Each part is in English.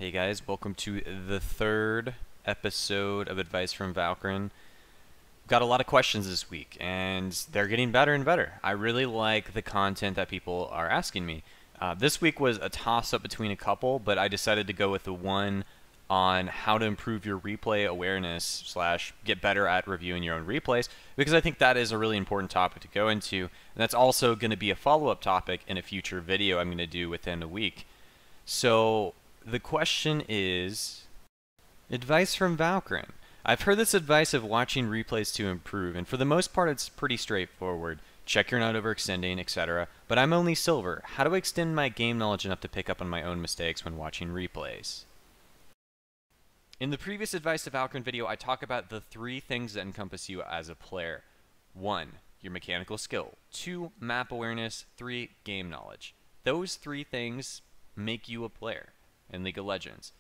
Hey guys, welcome to the third episode of Advice from Valkrin. Got a lot of questions this week, and they're getting better and better. I really like the content that people are asking me. This week was a toss-up between a couple, but I decided to go with the one on how to improve your replay awareness slash get better at reviewing your own replays, because I think that is a really important topic to go into. And that's also going to be a follow-up topic in a future video I'm going to do within a week. So the question is, advice from Valkrin. I've heard this advice of watching replays to improve, and for the most part it's pretty straightforward. Check you're not overextending, etc. But I'm only silver. How do I extend my game knowledge enough to pick up on my own mistakes when watching replays? In the previous Advice to Valkrin video, I talk about the three things that encompass you as a player. 1. Your mechanical skill. 2. Map awareness. 3. Game knowledge. Those three things make you a player in League of Legends.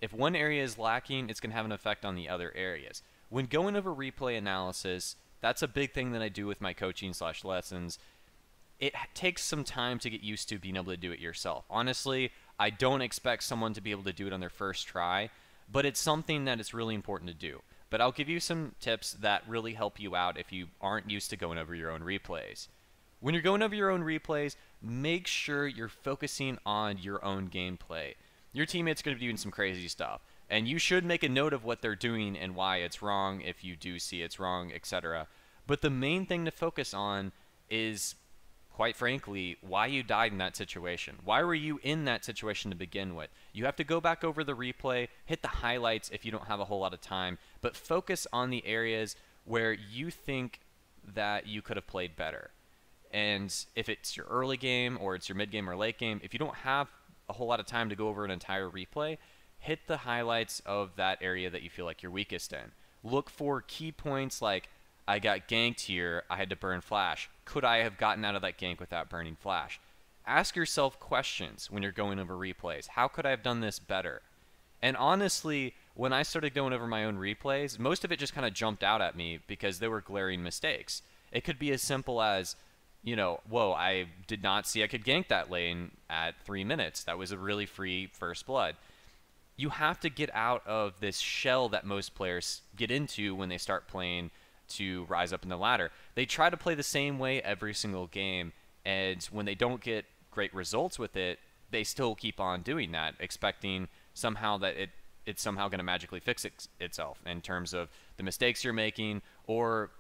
If one area is lacking, it's going to have an effect on the other areas. When going over replay analysis, that's a big thing that I do with my coaching / lessons. It takes some time to get used to being able to do it yourself. Honestly, I don't expect someone to be able to do it on their first try, but it's something that is really important to do. But I'll give you some tips that really help you out if you aren't used to going over your own replays. When you're going over your own replays, make sure you're focusing on your own gameplay. Your teammate's going to be doing some crazy stuff, and you should make a note of what they're doing and why it's wrong if you do see it's wrong, etc. But the main thing to focus on is, quite frankly, why you died in that situation. Why were you in that situation to begin with? You have to go back over the replay, hit the highlights if you don't have a whole lot of time, but focus on the areas where you think that you could have played better. And if it's your early game or it's your mid game or late game, if you don't have a whole lot of time to go over an entire replay, hit the highlights of that area that you feel like you're weakest in. Look for key points like, I got ganked here, I had to burn flash. Could I have gotten out of that gank without burning flash? Ask yourself questions when you're going over replays. How could I have done this better? And honestly, when I started going over my own replays, most of it just kind of jumped out at me because there were glaring mistakes. It could be as simple as, you know, whoa, I did not see I could gank that lane at 3 minutes. That was a really free first blood. You have to get out of this shell that most players get into when they start playing to rise up in the ladder. They try to play the same way every single game, and when they don't get great results with it, they still keep on doing that, expecting somehow that it's somehow going to magically fix itself in terms of the mistakes you're making, or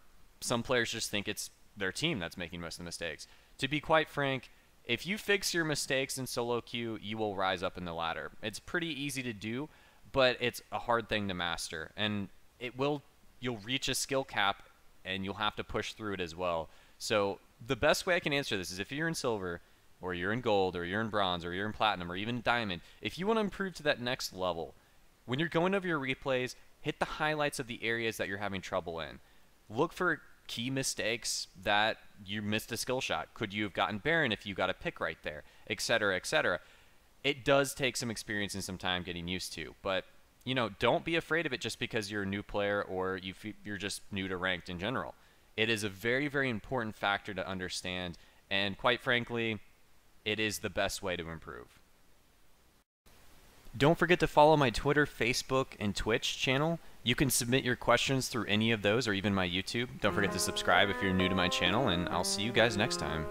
some players just think it's their team that's making most of the mistakes. To be quite frank, if you fix your mistakes in solo queue, you will rise up in the ladder. It's pretty easy to do, but it's a hard thing to master, and you'll reach a skill cap and you'll have to push through it as well. So the best way I can answer this is if you're in silver, or you're in gold, or you're in bronze, or you're in platinum, or even diamond, if you want to improve to that next level, when you're going over your replays, hit the highlights of the areas that you're having trouble in. Look for key mistakes that you missed a skill shot. Could you have gotten Baron if you got a pick right there, etc., etc. It does take some experience and some time getting used to, but you know, don't be afraid of it just because you're a new player or you're just new to ranked in general. It is a very, very important factor to understand, and quite frankly, it is the best way to improve. Don't forget to follow my Twitter, Facebook, and Twitch channel. You can submit your questions through any of those or even my YouTube. Don't forget to subscribe if you're new to my channel, and I'll see you guys next time.